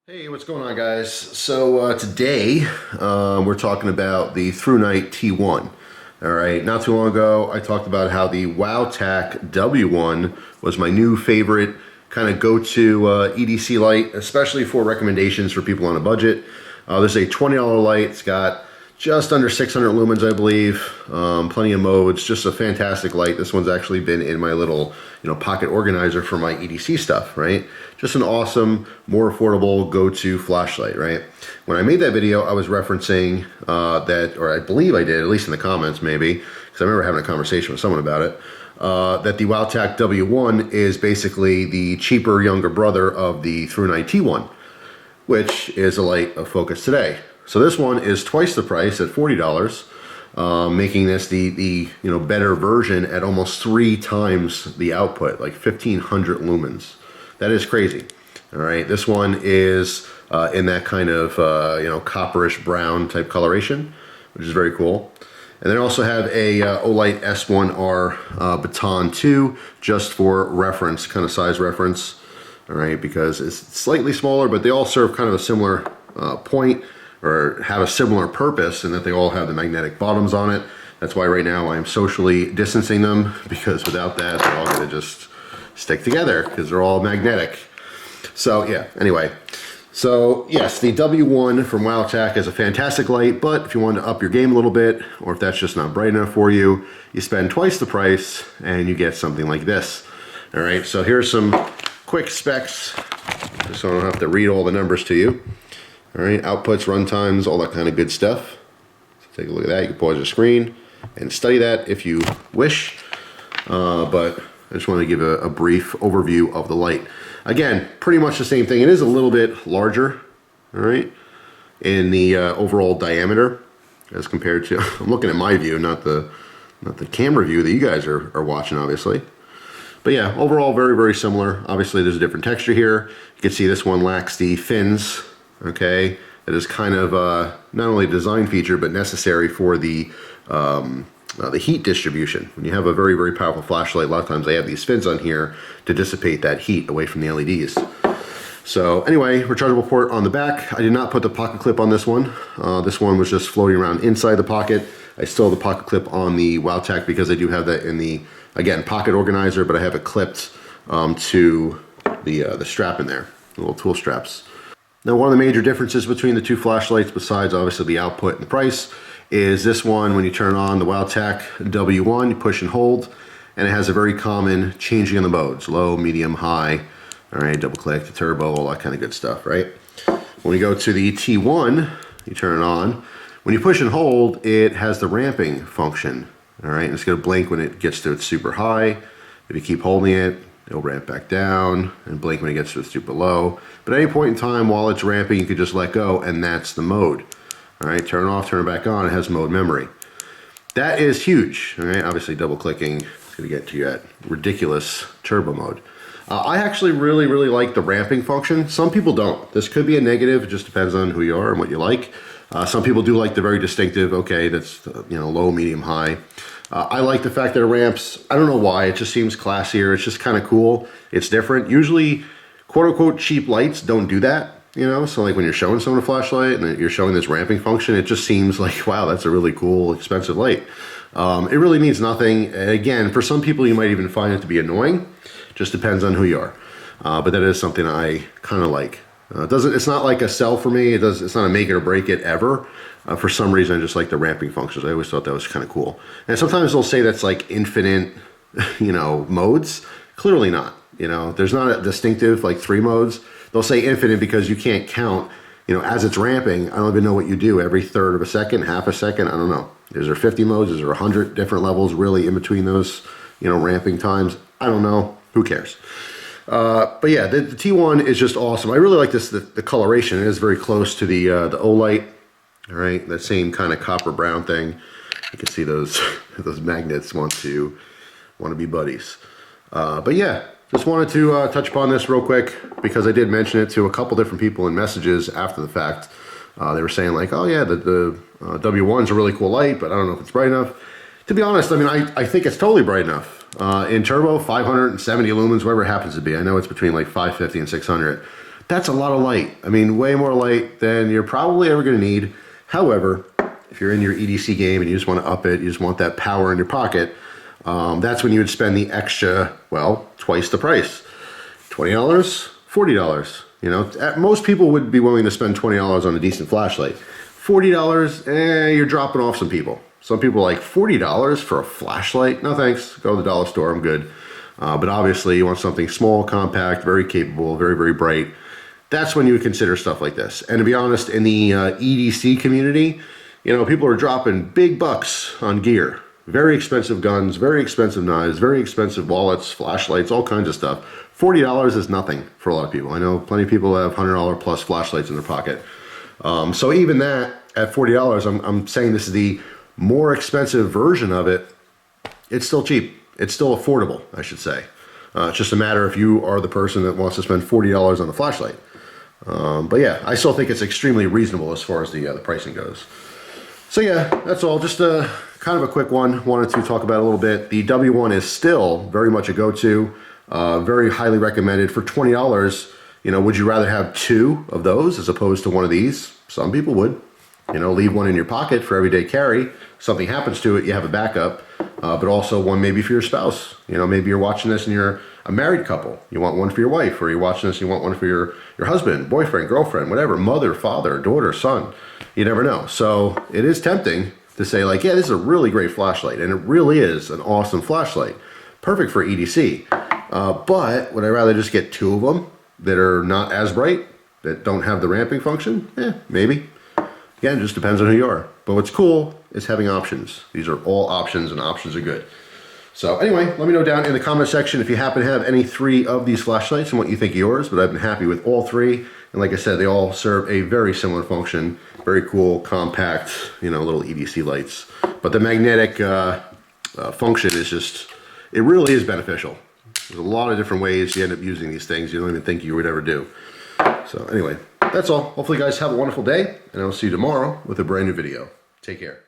Hey, what's going on, guys? So today we're talking about the Thrunite T1. All right, not too long ago I talked about how the Wowtac W1 was my new favorite kind of go-to EDC light, especially for recommendations for people on a budget. This is a $20 light. It's got just under 600 lumens, I believe. Plenty of modes. Just a fantastic light. This one's actually been in my little, pocket organizer for my EDC stuff, right? Just an awesome, more affordable go-to flashlight, right? When I made that video, I was referencing that, or I believe I did, at least in the comments maybe, because I remember having a conversation with someone about it, that the Wowtac W1 is basically the cheaper younger brother of the Thrunite T1, which is a light of focus today. So this one is twice the price at $40, making this the better version at almost 3 times the output, like 1500 lumens. That is crazy. All right, this one is in that kind of copperish brown type coloration, which is very cool. And then I also have a Olight S1R Baton II, just for reference, kind of size reference. All right, because it's slightly smaller, but they all serve kind of a similar point, or have a similar purpose, in that they all have the magnetic bottoms on it. That's why right now I'm socially distancing them, because without that they're all gonna just stick together because they're all magnetic. So yeah, anyway. So yes, the W1 from Wowtac is a fantastic light, but if you want to up your game a little bit, or if that's just not bright enough for you, you spend twice the price and you get something like this. All right, so here's some quick specs, just so I don't have to read all the numbers to you. All right, outputs, run times, all that kind of good stuff. So take a look at that. You can pause your screen and study that if you wish. But I just want to give a brief overview of the light. Again, pretty much the same thing. It is a little bit larger, all right, in the overall diameter as compared to, I'm looking at my view, not the camera view that you guys are watching, obviously. But yeah, overall very, very similar. Obviously, there's a different texture here. You can see this one lacks the fins. Okay, that is kind of not only a design feature but necessary for the heat distribution. When you have a very, very powerful flashlight, a lot of times they have these fins on here to dissipate that heat away from the LEDs. So anyway, rechargeable port on the back. I did not put the pocket clip on this one. This one was just floating around inside the pocket. I still have the pocket clip on the Wowtac because I do have that in the, again, pocket organizer, but I have it clipped to the strap in there, the little tool straps. Now, one of the major differences between the two flashlights, besides obviously the output and the price, is this one, when you turn on the Wowtac W1, you push and hold, and it has a very common changing of the modes, low, medium, high, all right, double click, the turbo, all that kind of good stuff, right? When we go to the T1, you turn it on. When you push and hold, it has the ramping function, all right? And it's gonna blink when it gets to its super high. If you keep holding it, it'll ramp back down and blink when it gets to its super low. But at any point in time while it's ramping, you could just let go, and that's the mode. All right, turn it off, turn it back on, it has mode memory. That is huge, all right? Obviously double clicking is gonna get to you at ridiculous turbo mode. I actually really, really like the ramping function. Some people don't. This could be a negative, it just depends on who you are and what you like. Some people do like the very distinctive, okay, that's low, medium, high. I like the fact that it ramps. I don't know why, it just seems classier. It's just kind of cool. It's different. Usually, quote unquote, cheap lights don't do that, So like when you're showing someone a flashlight and you're showing this ramping function, it just seems like, wow, that's a really cool, expensive light. It really means nothing. And again, for some people, you might even find it to be annoying. Just depends on who you are. But that is something I kind of like. It's not like a sell for me. It's not a make it or break it ever. For some reason, I just like the ramping functions. I always thought that was kind of cool. And sometimes they'll say that's like infinite, modes. Clearly not. There's not a distinctive like 3 modes. They'll say infinite because you can't count. As it's ramping, I don't even know what you do every third of a second, half a second. I don't know. Is there 50 modes? Is there 100 different levels really in between those, ramping times? I don't know. Who cares? But yeah, the T1 is just awesome. I really like this, the coloration. It is very close to the Olight, all right? That same kind of copper brown thing. You can see those those magnets want to be buddies. But yeah, just wanted to touch upon this real quick because I did mention it to a couple different people in messages after the fact. They were saying like, oh yeah, the W1's a really cool light, but I don't know if it's bright enough. To be honest, I mean, I think it's totally bright enough. In turbo, 570 lumens, whatever it happens to be. I know it's between like 550 and 600. That's a lot of light. I mean, way more light than you're probably ever going to need. However, if you're in your EDC game and you just want to up it, you just want that power in your pocket, that's when you would spend the extra, well, twice the price. $20, $40. You know, most people would be willing to spend $20 on a decent flashlight. $40, you're dropping off some people. Some people are like, $40 for a flashlight? No thanks, go to the dollar store, I'm good. But obviously you want something small, compact, very capable, very, very bright. That's when you would consider stuff like this. And to be honest, in the EDC community, you know, people are dropping big bucks on gear. Very expensive guns, very expensive knives, very expensive wallets, flashlights, all kinds of stuff. $40 is nothing for a lot of people. I know plenty of people have $100 plus flashlights in their pocket. So even that, at $40, I'm saying this is the more expensive version of it. It's still cheap. It's still affordable, I should say. It's just a matter if you are the person that wants to spend $40 on the flashlight. But yeah, I still think it's extremely reasonable as far as the pricing goes. So yeah, that's all. Just kind of a quick one. Wanted to talk about a little bit. The W1 is still very much a go-to. Very highly recommended. For $20, you know, would you rather have 2 of those as opposed to one of these? Some people would. You know, leave one in your pocket for everyday carry. Something happens to it, you have a backup. But also one maybe for your spouse. You know, maybe you're watching this and you're a married couple. You want one for your wife, or you're watching this and you want one for your husband, boyfriend, girlfriend, whatever, mother, father, daughter, son. You never know. So it is tempting to say like, yeah, this is a really great flashlight, and it really is an awesome flashlight. Perfect for EDC. But would I rather just get 2 of them that are not as bright, that don't have the ramping function? Maybe. Again, it just depends on who you are. But what's cool is having options. These are all options, and options are good. So anyway, let me know down in the comment section if you happen to have any 3 of these flashlights and what you think of yours, but I've been happy with all 3. And like I said, they all serve a very similar function. Very cool, compact, you know, little EDC lights. But the magnetic function is just, it really is beneficial. There's a lot of different ways you end up using these things you don't even think you would ever do. So anyway, that's all. Hopefully you guys have a wonderful day, and I'll see you tomorrow with a brand new video. Take care.